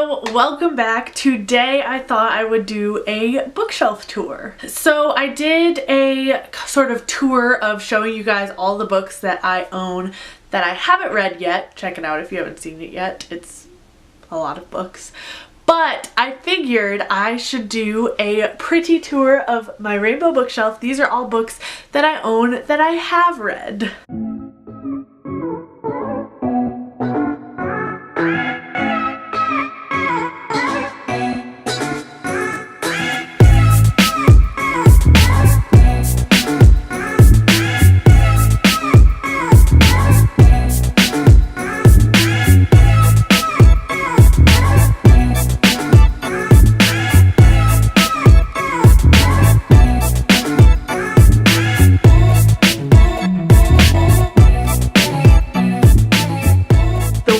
Hello, welcome back. Today I thought I would do a bookshelf tour. So I did a sort of tour of showing you guys all the books that I own that I haven't read yet. Check it out if you haven't seen it yet. It's a lot of books. But I figured I should do a pretty tour of my rainbow bookshelf. These are all books that I own that I have read.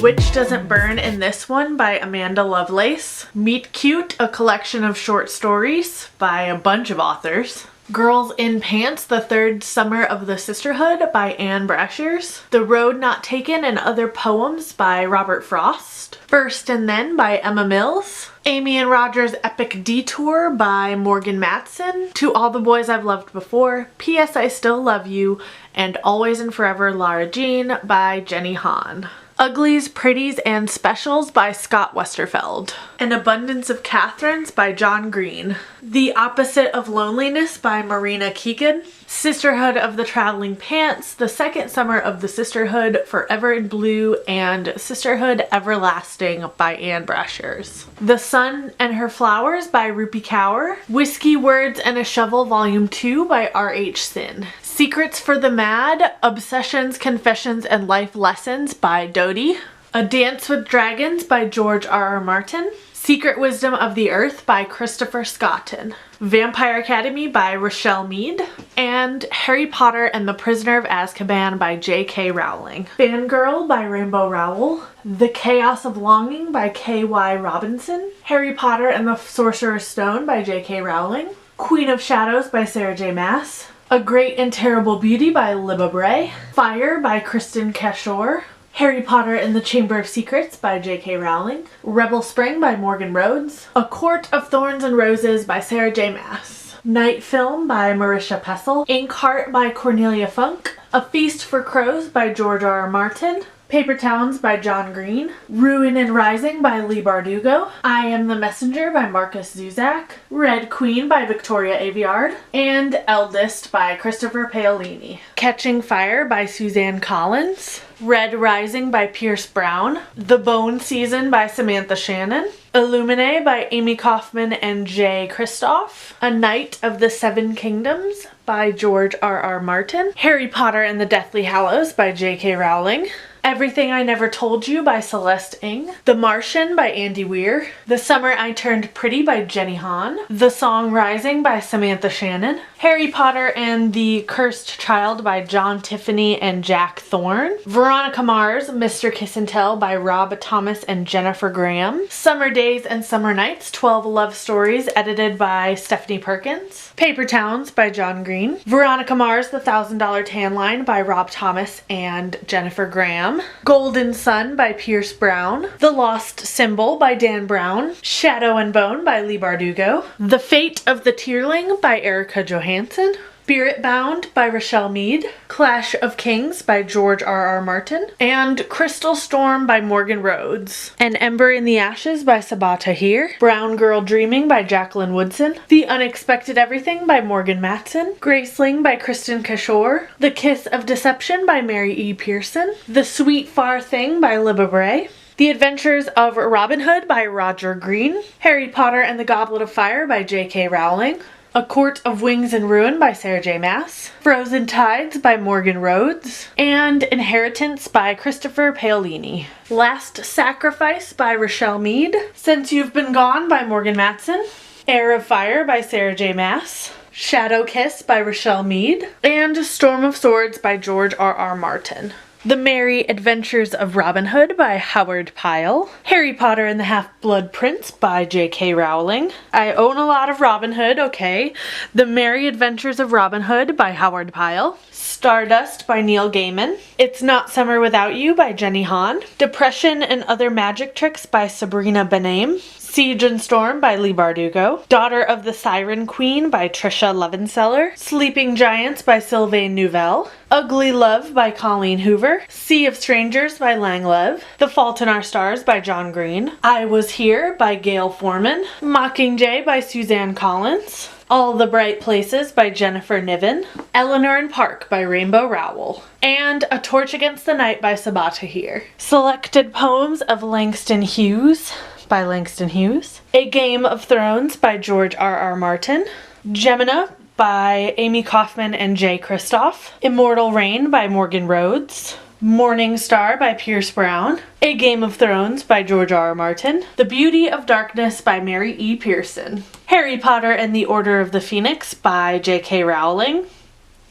Witch Doesn't Burn in this one by Amanda Lovelace. Meet Cute, a collection of short stories by a bunch of authors. Girls in Pants, the Third Summer of the Sisterhood by Anne Brashears. The Road Not Taken and Other Poems by Robert Frost. First and Then by Emma Mills. Amy and Roger's Epic Detour by Morgan Matson. To All the Boys I've Loved Before, P.S. I Still Love You, and Always and Forever Lara Jean by Jenny Han. Uglies, Pretties, and Specials by Scott Westerfeld. An Abundance of Catherines by John Green. The Opposite of Loneliness by Marina Keegan. Sisterhood of the Traveling Pants, The Second Summer of the Sisterhood, Forever in Blue, and Sisterhood Everlasting by Anne Brashears. The Sun and Her Flowers by Rupi Kaur. Whiskey, Words, and a Shovel Volume 2 by R.H. Sin. Secrets for the Mad, Obsessions, Confessions, and Life Lessons by Dodie. A Dance with Dragons by George R.R. Martin. Secret Wisdom of the Earth by Christopher Scotton. Vampire Academy by Rochelle Mead. And Harry Potter and the Prisoner of Azkaban by J.K. Rowling. Fangirl by Rainbow Rowell. The Chaos of Longing by K.Y. Robinson. Harry Potter and the Sorcerer's Stone by J.K. Rowling. Queen of Shadows by Sarah J. Maas. A Great and Terrible Beauty by Libba Bray. Fire by Kristen Cashore. Harry Potter and the Chamber of Secrets by J.K. Rowling. Rebel Spring by Morgan Rhodes. A Court of Thorns and Roses by Sarah J. Maas. Night Film by Marisha Pessel. Inkheart by Cornelia Funk. A Feast for Crows by George R.R. Martin. Paper Towns by John Green. Ruin and Rising by Leigh Bardugo. I Am the Messenger by Marcus Zuzak. Red Queen by Victoria Aveyard. And Eldest by Christopher Paolini. Catching Fire by Suzanne Collins. Red Rising by Pierce Brown. The Bone Season by Samantha Shannon. Illuminae by Amy Kaufman and Jay Kristoff. A Knight of the Seven Kingdoms by George R.R. Martin. Harry Potter and the Deathly Hallows by J.K. Rowling. Everything I Never Told You by Celeste Ng. The Martian by Andy Weir. The Summer I Turned Pretty by Jenny Han. The Song Rising by Samantha Shannon. Harry Potter and the Cursed Child by John Tiffany and Jack Thorne. Veronica Mars, Mr. Kiss and Tell by Rob Thomas and Jennifer Graham. Summer Days and Summer Nights, 12 Love Stories, edited by Stephanie Perkins. Paper Towns by John Green. Veronica Mars, The $1,000 Tan Line by Rob Thomas and Jennifer Graham. Golden Sun by Pierce Brown. The Lost Symbol by Dan Brown. Shadow and Bone by Leigh Bardugo. The Fate of the Tearling by Erica Johansson. Spirit Bound by Rochelle Mead. Clash of Kings by George R.R. Martin. And Crystal Storm by Morgan Rhodes. An Ember in the Ashes by Sabaa Tahir. Brown Girl Dreaming by Jacqueline Woodson. The Unexpected Everything by Morgan Matson. Graceling by Kristen Cashore. The Kiss of Deception by Mary E. Pearson. The Sweet Far Thing by Libba Bray. The Adventures of Robin Hood by Roger Green. Harry Potter and the Goblet of Fire by J.K. Rowling. A Court of Wings and Ruin by Sarah J. Maas. Frozen Tides by Morgan Rhodes. And Inheritance by Christopher Paolini. Last Sacrifice by Rochelle Mead. Since You've Been Gone by Morgan Matson. Heir of Fire by Sarah J. Maas. Shadow Kiss by Rochelle Mead. And Storm of Swords by George R.R. Martin. The Merry Adventures of Robin Hood by Howard Pyle. Harry Potter and the Half-Blood Prince by J.K. Rowling. I own a lot of Robin Hood, okay. The Merry Adventures of Robin Hood by Howard Pyle. Stardust by Neil Gaiman. It's Not Summer Without You by Jenny Han. Depression and Other Magic Tricks by Sabrina Benaim. Siege and Storm by Leigh Bardugo. Daughter of the Siren Queen by Tricia Levenseller. Sleeping Giants by Sylvain Neuvel. Ugly Love by Colleen Hoover. Sea of Strangers by Lang Lev. The Fault in Our Stars by John Green. I Was Here by Gail Forman. Mockingjay by Suzanne Collins. All the Bright Places by Jennifer Niven. Eleanor and Park by Rainbow Rowell. And A Torch Against the Night by Sabaa Tahir. Selected Poems of Langston Hughes by Langston Hughes. A Game of Thrones by George R.R. Martin. Gemina by Amy Kaufman and Jay Kristoff. Immortal Rain by Morgan Rhodes. Morning Star by Pierce Brown. A Game of Thrones by George R.R. Martin. The Beauty of Darkness by Mary E. Pearson. Harry Potter and the Order of the Phoenix by J.K. Rowling.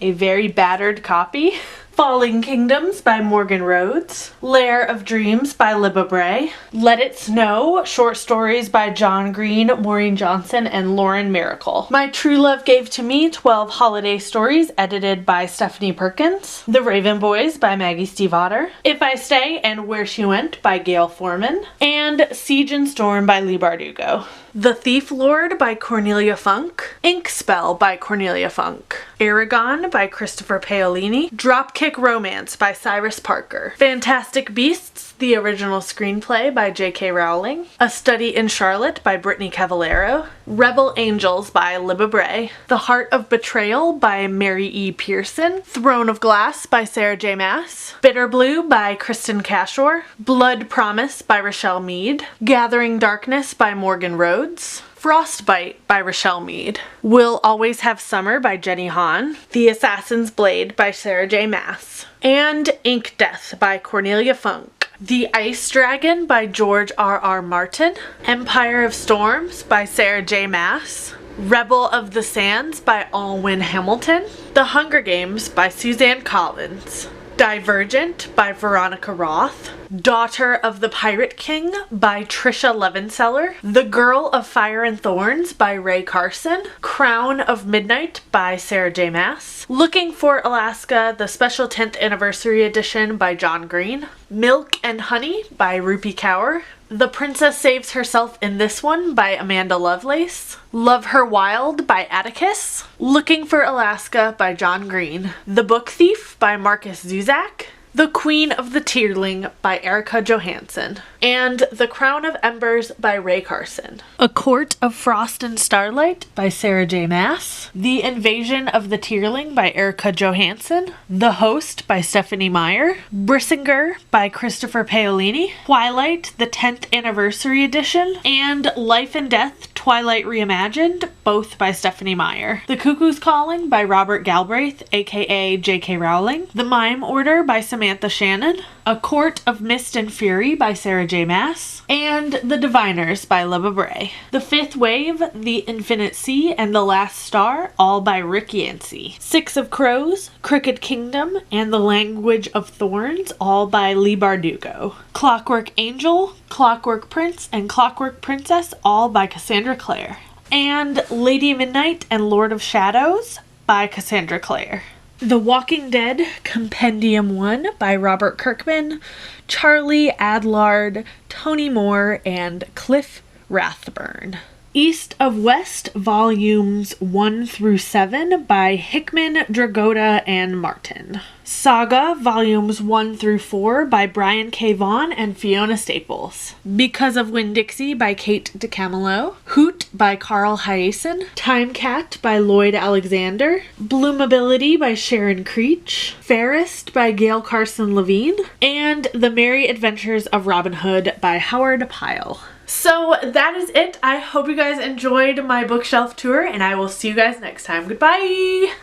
A very battered copy. Falling Kingdoms by Morgan Rhodes. Lair of Dreams by Libba Bray. Let It Snow, short stories by John Green, Maureen Johnson, and Lauren Miracle. My True Love Gave to Me, 12 Holiday Stories, edited by Stephanie Perkins. The Raven Boys by Maggie Stiefvater. If I Stay and Where She Went by Gail Forman. And Siege and Storm by Leigh Bardugo. The Thief Lord by Cornelia Funk. Ink Spell by Cornelia Funk. Aragon by Christopher Paolini. Dropkick Romance by Cyrus Parker. Fantastic Beasts, the original screenplay by J.K. Rowling. A Study in Charlotte by Brittany Cavallaro. Rebel Angels by Libba Bray. The Heart of Betrayal by Mary E. Pearson. Throne of Glass by Sarah J. Maas. Bitter Blue by Kristen Cashore. Blood Promise by Rochelle Mead. Gathering Darkness by Morgan Rhodes. Frostbite by Rochelle Mead. We'll Always Have Summer by Jenny Han. The Assassin's Blade by Sarah J. Maas. And Ink Death by Cornelia Funk. The Ice Dragon by George R.R. Martin. Empire of Storms by Sarah J. Maas. Rebel of the Sands by Alwyn Hamilton. The Hunger Games by Suzanne Collins. Divergent by Veronica Roth. Daughter of the Pirate King by Tricia Levenseller. The Girl of Fire and Thorns by Ray Carson. Crown of Midnight by Sarah J. Maas. Looking for Alaska, the Special 10th Anniversary Edition by John Green. Milk and Honey by Rupi Kaur. The Princess Saves Herself in This One by Amanda Lovelace. Love Her Wild by Atticus. Looking for Alaska by John Green. The Book Thief by Marcus Zuzak. The Queen of the Tierling by Erica Johansson. And The Crown of Embers by Ray Carson. A Court of Frost and Starlight by Sarah J. Maas. The Invasion of the Tierling by Erica Johansson. The Host by Stephanie Meyer. Brissinger by Christopher Paolini. Twilight, the 10th Anniversary Edition. And Life and Death, Twilight Reimagined, both by Stephanie Meyer. The Cuckoo's Calling by Robert Galbraith, aka J.K. Rowling. The Mime Order by Samantha Shannon. A Court of Mist and Fury by Sarah J. Maas. And The Diviners by Libba Bray. The Fifth Wave, The Infinite Sea, and The Last Star, all by Rick Yancey. Six of Crows, Crooked Kingdom, and The Language of Thorns, all by Leigh Bardugo. Clockwork Angel, Clockwork Prince, and Clockwork Princess, all by Cassandra Clare. And Lady Midnight and Lord of Shadows by Cassandra Clare. The Walking Dead Compendium 1 by Robert Kirkman, Charlie Adlard, Tony Moore, and Cliff Rathburn. East of West Volumes 1 through 7 by Hickman, Dragotta, and Martin. Saga Volumes 1 through 4 by Brian K. Vaughan and Fiona Staples. Because of Winn-Dixie by Kate DeCamillo. Hoot by Carl Hiaasen. Time Cat by Lloyd Alexander. Bloomability by Sharon Creech. Fairest by Gail Carson Levine. And The Merry Adventures of Robin Hood by Howard Pyle. So that is it. I hope you guys enjoyed my bookshelf tour, and I will see you guys next time. Goodbye!